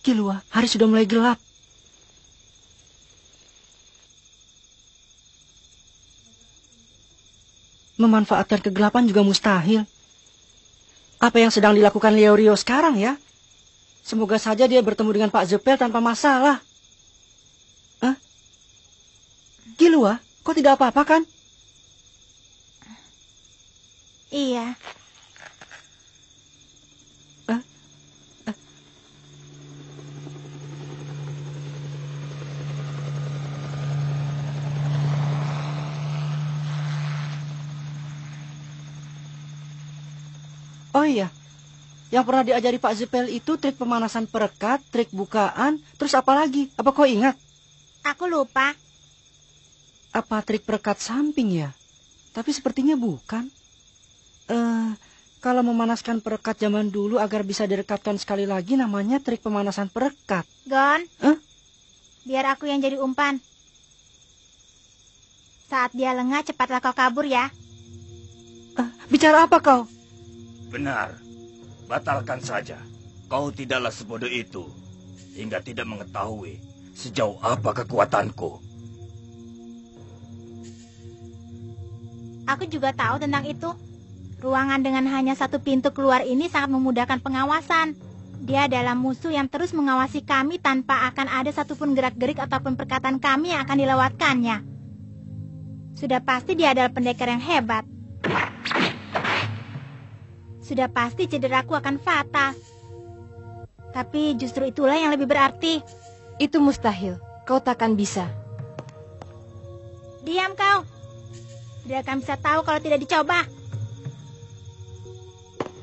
Kilua, hari sudah mulai gelap. Memanfaatkan kegelapan juga mustahil. Apa yang sedang dilakukan Leorio sekarang ya? Semoga saja dia bertemu dengan Pak Zepel tanpa masalah. Hah? Kilua, kau tidak apa-apa kan? Iya. Oh iya, yang pernah diajari Pak Zepel itu trik pemanasan perekat, trik bukaan, terus apa lagi? Apa kau ingat? Aku lupa. Apa trik perekat samping ya? Tapi sepertinya bukan. Kalau memanaskan perekat zaman dulu agar bisa direkatkan sekali lagi namanya trik pemanasan perekat. Gon, Hah? biar aku yang jadi umpan. Saat dia lengah, cepatlah kau kabur ya. Bicara apa kau? Benar, batalkan saja. Kau tidaklah sebodoh itu, hingga tidak mengetahui sejauh apa kekuatanku. Aku juga tahu tentang itu. Ruangan dengan hanya satu pintu keluar ini sangat memudahkan pengawasan. Dia adalah musuh yang terus mengawasi kami tanpa akan ada satupun gerak-gerik ataupun perkataan kami yang akan dilewatkannya. Sudah pasti dia adalah pendekar yang hebat. Sudah pasti cederaku akan fatal. Tapi justru itulah yang lebih berarti. Itu mustahil. Kau takkan bisa. Diam kau. Tidak akan bisa tahu kalau tidak dicoba.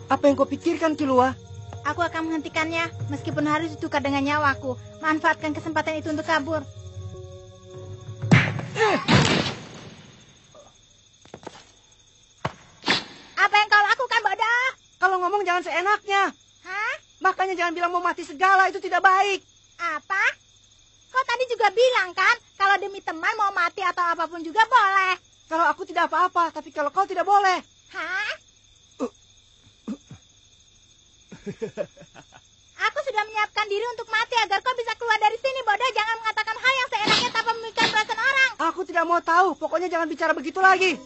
Apa yang kau pikirkan, Kilua? Aku akan menghentikannya, meskipun harus ditukar dengan nyawaku. Manfaatkan kesempatan itu untuk kabur. Apa yang kau lakukan, bodoh? Kalau ngomong jangan seenaknya. Hah? Makanya jangan bilang mau mati segala, itu tidak baik. Apa? Kau tadi juga bilang kan, kalau demi teman mau mati atau apapun juga boleh. Kalau aku tidak apa-apa, tapi kalau kau tidak boleh. Hah? Aku sudah menyiapkan diri untuk mati agar kau bisa keluar dari sini, bodoh. Jangan mengatakan hal yang seenaknya tanpa memikirkan perasaan orang. Aku tidak mau tahu, pokoknya jangan bicara begitu lagi.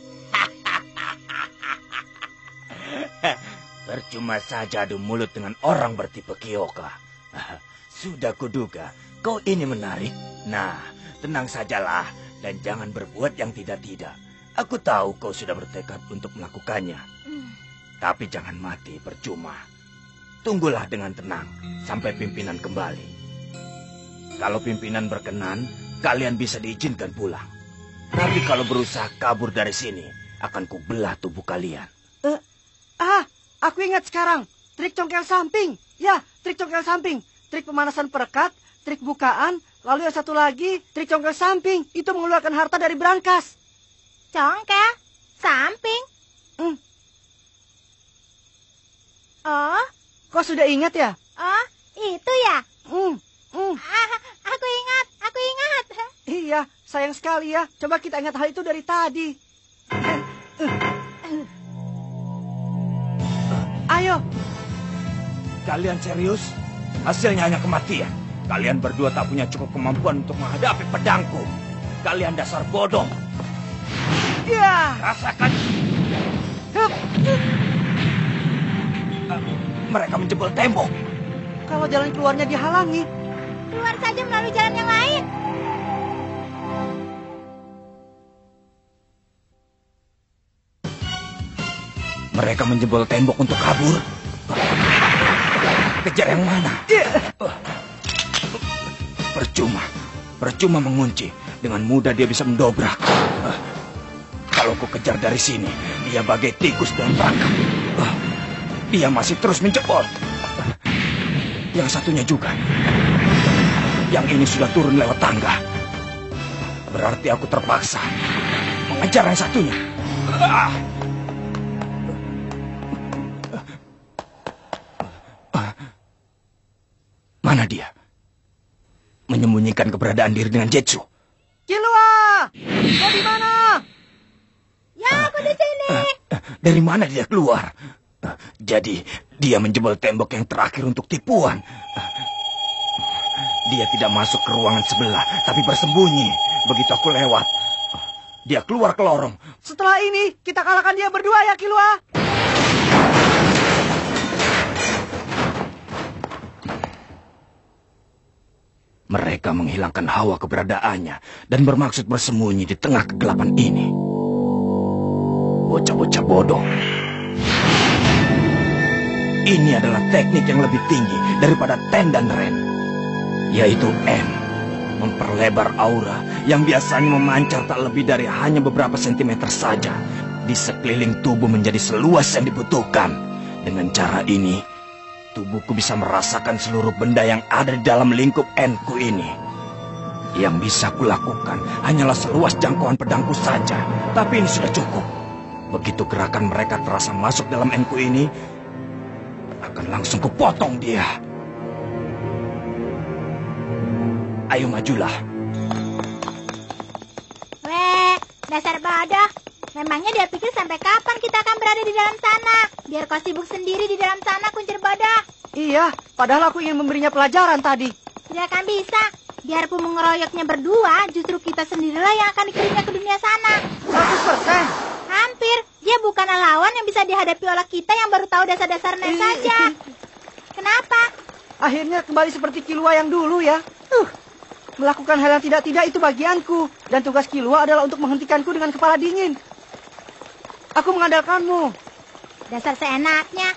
Percuma saja adu mulut dengan orang bertipe Kyoka. Sudah kuduga, kau ini menarik. Nah, tenang sajalah dan jangan berbuat yang tidak-tidak. Aku tahu kau sudah bertekad untuk melakukannya. Tapi jangan mati percuma. Tunggulah dengan tenang sampai pimpinan kembali. Kalau pimpinan berkenan, kalian bisa diizinkan pulang. Tapi kalau berusaha kabur dari sini, akan kubelah tubuh kalian. Aku ingat sekarang. Trik congkel samping. Ya, trik congkel samping. Trik pemanasan perekat, trik bukaan, lalu yang satu lagi, trik congkel samping. Itu mengeluarkan harta dari berangkas. Congkel? Samping? Oh? Kau sudah ingat ya? Oh, itu ya? Aku ingat. Iya, sayang sekali ya. Coba kita ingat hal itu dari tadi. Ayo. Kalian serius? Hasilnya hanya kematian. Kalian berdua tak punya cukup kemampuan untuk menghadapi pedangku. Kalian dasar bodoh. Ya. Rasakan. Mereka menjebol tembok. Kalau jalan keluarnya dihalangi. Keluar saja melalui jalan yang lain. Mereka menjebol tembok untuk kabur. Kejar yang mana? Percuma mengunci. Dengan mudah dia bisa mendobrak. Kalau ku kejar dari sini, dia bagai tikus dalam perangkap. Dia masih terus menjebol. Yang satunya juga. Yang ini sudah turun lewat tangga. Berarti aku terpaksa mengejar yang satunya. Mana dia? Menyembunyikan keberadaan diri dengan Jetsu. Kilua! Kau di mana? Ya, aku di sini. Dari mana dia keluar? Jadi, dia menjebol tembok yang terakhir untuk tipuan. Dia tidak masuk ke ruangan sebelah, tapi bersembunyi. Begitu aku lewat, dia keluar ke lorong. Setelah ini, kita kalahkan dia berdua ya, Killua. Mereka menghilangkan hawa keberadaannya dan bermaksud bersembunyi di tengah kegelapan ini. Bocah-bocah bodoh. Ini adalah teknik yang lebih tinggi daripada Ten dan Ren, yaitu N. Memperlebar aura yang biasanya memancar tak lebih dari hanya beberapa sentimeter saja di sekeliling tubuh menjadi seluas yang dibutuhkan. Dengan cara ini, tubuhku bisa merasakan seluruh benda yang ada di dalam lingkup N-ku ini. Yang bisa kulakukan hanyalah seluas jangkauan pedangku saja, tapi ini sudah cukup. Begitu gerakan mereka terasa masuk dalam N-ku ini, akan langsung kupotong dia. Ayo majulah. Weh, dasar bodoh. Memangnya dia pikir sampai kapan kita akan berada di dalam sana? Biar kau sibuk sendiri di dalam sana, kuncir bodoh. Iya, padahal aku ingin memberinya pelajaran tadi. Tidak akan bisa. Biarpun mengeroyoknya berdua, justru kita sendirilah yang akan dikirimnya ke dunia sana. 100%. Hampir. Dia bukanlah lawan yang bisa dihadapi oleh kita yang baru tahu dasar-dasar Nen saja. Kenapa? Akhirnya kembali seperti Killua yang dulu ya. Melakukan hal yang tidak-tidak itu bagianku. Dan tugas Killua adalah untuk menghentikanku dengan kepala dingin. Aku mengandalkanmu. Dasar seenaknya.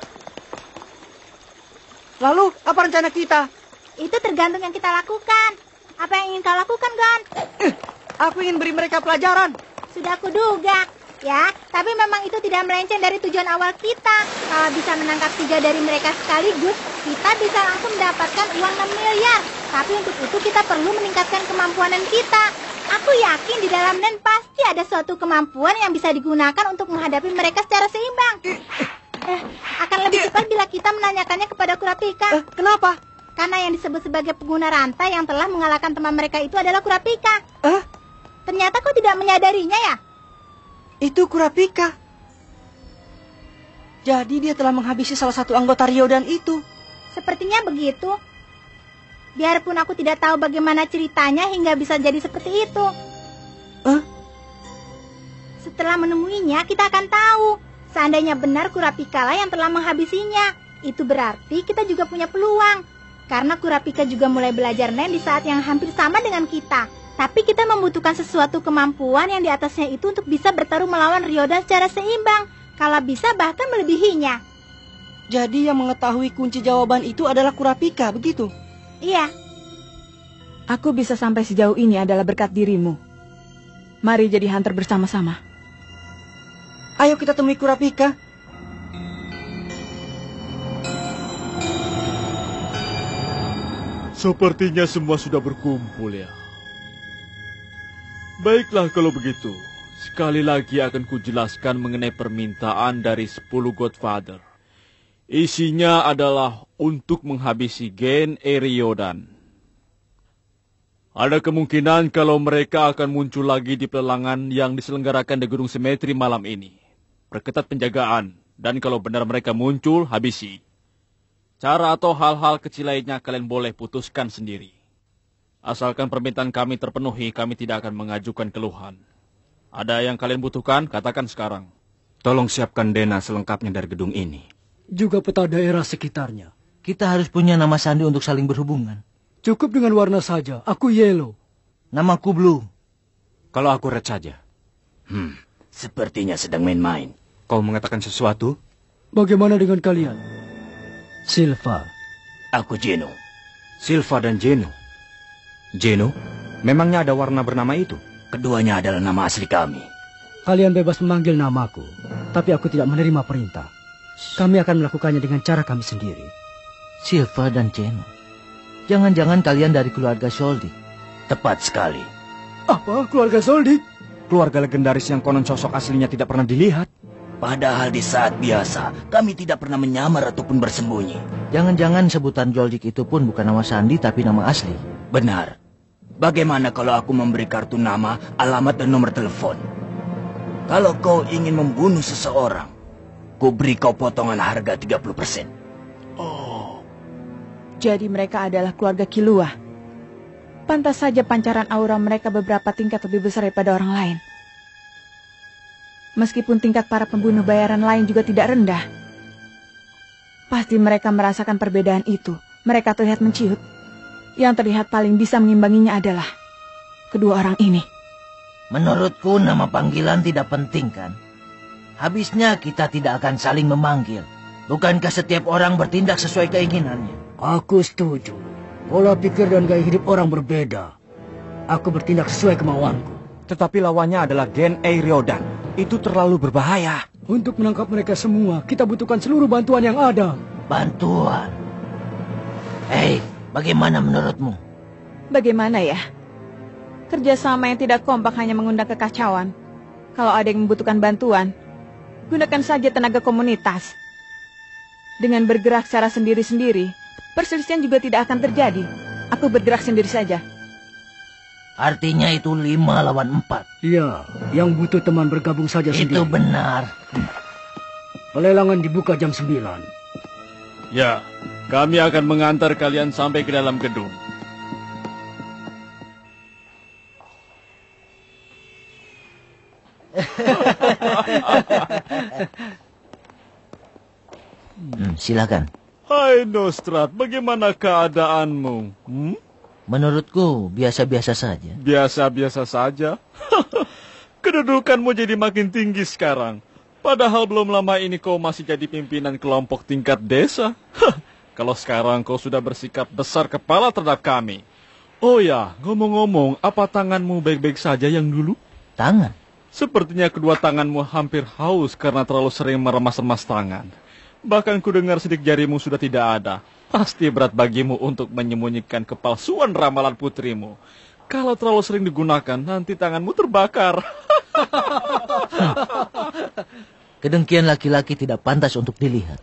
Lalu, apa rencana kita? Itu tergantung yang kita lakukan. Apa yang ingin kau lakukan, Gon? Aku ingin beri mereka pelajaran. Sudah kuduga. Ya, tapi memang itu tidak melenceng dari tujuan awal kita. Kalau bisa menangkap 3 dari mereka sekaligus, kita bisa langsung mendapatkan uang 6 miliar. Tapi untuk itu kita perlu meningkatkan kemampuan Nen kita. Aku yakin di dalam Nen pasti ada suatu kemampuan yang bisa digunakan untuk menghadapi mereka secara seimbang. Akan lebih cepat bila kita menanyakannya kepada Kurapika. Kenapa? Karena yang disebut sebagai pengguna rantai yang telah mengalahkan teman mereka itu adalah Kurapika. Ternyata kau tidak menyadarinya ya? Itu Kurapika. Jadi dia telah menghabisi salah satu anggota Ryodan itu. Sepertinya begitu. Biarpun aku tidak tahu bagaimana ceritanya hingga bisa jadi seperti itu. Setelah menemuinya, kita akan tahu. Seandainya benar Kurapika lah yang telah menghabisinya, itu berarti kita juga punya peluang. Karena Kurapika juga mulai belajar Nen di saat yang hampir sama dengan kita. Tapi kita membutuhkan sesuatu kemampuan yang di atasnya itu untuk bisa bertarung melawan Ryodan secara seimbang. Kalau bisa bahkan melebihinya. Jadi yang mengetahui kunci jawaban itu adalah Kurapika, begitu? Iya. Aku bisa sampai sejauh ini adalah berkat dirimu. Mari jadi hunter bersama-sama. Ayo kita temui Kurapika. Sepertinya semua sudah berkumpul ya. Baiklah kalau begitu. Sekali lagi akan kujelaskan mengenai permintaan dari 10 Godfather. Isinya adalah untuk menghabisi Gen Ryodan. Ada kemungkinan kalau mereka akan muncul lagi di pelelangan yang diselenggarakan di Gunung Simetri malam ini. Perketat penjagaan, dan kalau benar mereka muncul, habisi. Cara atau hal-hal kecil lainnya kalian boleh putuskan sendiri. Asalkan permintaan kami terpenuhi, kami tidak akan mengajukan keluhan. Ada yang kalian butuhkan, katakan sekarang. Tolong siapkan Dena selengkapnya dari gedung ini. Juga peta daerah sekitarnya. Kita harus punya nama sandi untuk saling berhubungan. Cukup dengan warna saja. Aku Yellow. Namaku Blue. Kalau aku Red saja. Sepertinya sedang main-main. Kau mengatakan sesuatu? Bagaimana dengan kalian? Silva. Aku Geno. Silva dan Geno. Geno? Memangnya ada warna bernama itu? Keduanya adalah nama asli kami. Kalian bebas memanggil namaku, tapi aku tidak menerima perintah. Kami akan melakukannya dengan cara kami sendiri. Silva dan Geno. Jangan-jangan kalian dari keluarga Soldi. Tepat sekali. Apa? Keluarga Soldi? Keluarga legendaris yang konon sosok aslinya tidak pernah dilihat. Padahal di saat biasa, kami tidak pernah menyamar ataupun bersembunyi. Jangan-jangan sebutan Joldik itu pun bukan nama sandi, tapi nama asli. Benar. Bagaimana kalau aku memberi kartu nama, alamat, dan nomor telepon? Kalau kau ingin membunuh seseorang, ku beri kau potongan harga 30%. Jadi mereka adalah keluarga Killua. Pantas saja pancaran aura mereka beberapa tingkat lebih besar daripada orang lain. Meskipun tingkat para pembunuh bayaran lain juga tidak rendah. Pasti mereka merasakan perbedaan itu. Mereka terlihat menciut. Yang terlihat paling bisa mengimbanginya adalah kedua orang ini. Menurutku nama panggilan tidak penting kan? Habisnya kita tidak akan saling memanggil. Bukankah setiap orang bertindak sesuai keinginannya? Aku setuju. Pola pikir dan gaya hidup orang berbeda. Aku bertindak sesuai kemauanku. Tetapi lawannya adalah Gen Ryodan. Itu terlalu berbahaya. Untuk menangkap mereka semua, kita butuhkan seluruh bantuan yang ada. Bantuan? Hei, bagaimana menurutmu? Bagaimana ya? Kerjasama yang tidak kompak hanya mengundang kekacauan. Kalau ada yang membutuhkan bantuan, gunakan saja tenaga komunitas. Dengan bergerak secara sendiri-sendiri, perselisihan juga tidak akan terjadi. Aku bergerak sendiri saja. Artinya itu 5 lawan 4. Iya, yang butuh teman bergabung saja sendiri. Itu benar. Pelelangan dibuka jam 9. Ya, kami akan mengantar kalian sampai ke dalam gedung. Silakan. Hai Nostrat, bagaimana keadaanmu? Menurutku biasa-biasa saja. Biasa-biasa saja? Kedudukanmu jadi makin tinggi sekarang. Padahal belum lama ini kau masih jadi pimpinan kelompok tingkat desa. Kalau sekarang kau sudah bersikap besar kepala terhadap kami. Oh ya, ngomong-ngomong, apa tanganmu baik-baik saja yang dulu? Tangan? Sepertinya kedua tanganmu hampir haus karena terlalu sering meremas-remas tangan. Bahkan kudengar sidik jarimu sudah tidak ada. Pasti berat bagimu untuk menyembunyikan kepalsuan ramalan putrimu. Kalau terlalu sering digunakan, nanti tanganmu terbakar. Kedengkian laki-laki tidak pantas untuk dilihat.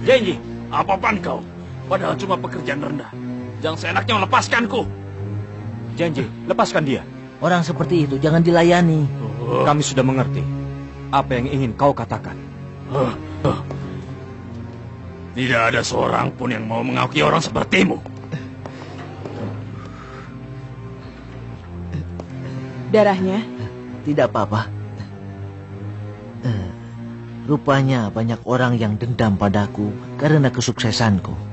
Janji, apa-apaan kau? Padahal cuma pekerjaan rendah. Jangan seenaknya melepaskanku. Janji, lepaskan dia. Orang seperti itu jangan dilayani. Kami sudah mengerti apa yang ingin kau katakan. Tidak ada seorang pun yang mau mengakui orang sepertimu. Darahnya? Tidak apa-apa. Rupanya banyak orang yang dendam padaku karena kesuksesanku.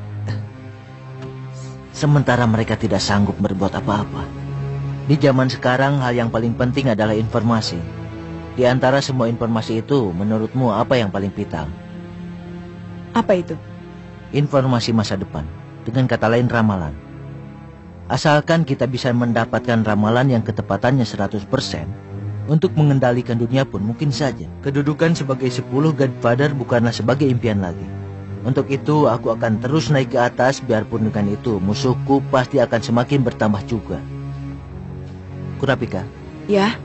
Sementara mereka tidak sanggup berbuat apa-apa. Di zaman sekarang hal yang paling penting adalah informasi. Di antara semua informasi itu, menurutmu apa yang paling vital? Apa itu? Informasi masa depan. Dengan kata lain ramalan. Asalkan kita bisa mendapatkan ramalan yang ketepatannya 100%, untuk mengendalikan dunia pun mungkin saja. Kedudukan sebagai 10 Godfather bukanlah sebagai impian lagi. Untuk itu aku akan terus naik ke atas, biarpun dengan itu musuhku pasti akan semakin bertambah juga. Kurapika? Ya?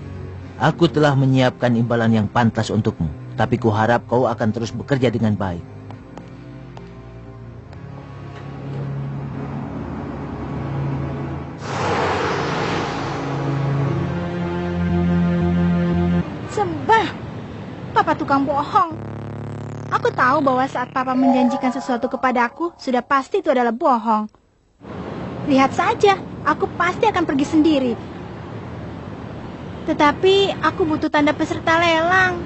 Aku telah menyiapkan imbalan yang pantas untukmu, tapi kuharap kau akan terus bekerja dengan baik. Sembah, Papa tukang bohong. Aku tahu bahwa saat Papa menjanjikan sesuatu kepadaku, sudah pasti itu adalah bohong. Lihat saja, aku pasti akan pergi sendiri. Tetapi aku butuh tanda peserta lelang.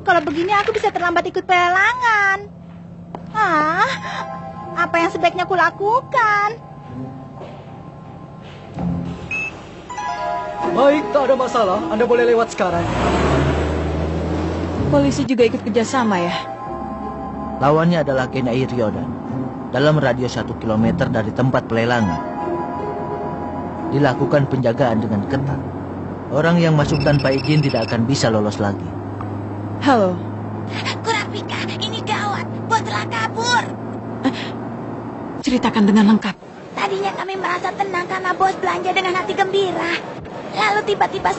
Kalau begini aku bisa terlambat ikut pelelangan. Apa yang sebaiknya aku lakukan? Baik, tak ada masalah. Anda boleh lewat sekarang. Polisi juga ikut kerjasama ya? Lawannya adalah Gen Ryodan. Dalam radius 1 kilometer dari tempat pelelangan. Dilakukan penjagaan dengan ketat. Orang yang masuk tanpa izin tidak akan bisa lolos lagi. Halo. Kurapika, ini gawat. Bos telah kabur. Ceritakan dengan lengkap. Tadinya kami merasa tenang karena bos belanja dengan hati gembira. Lalu tiba-tiba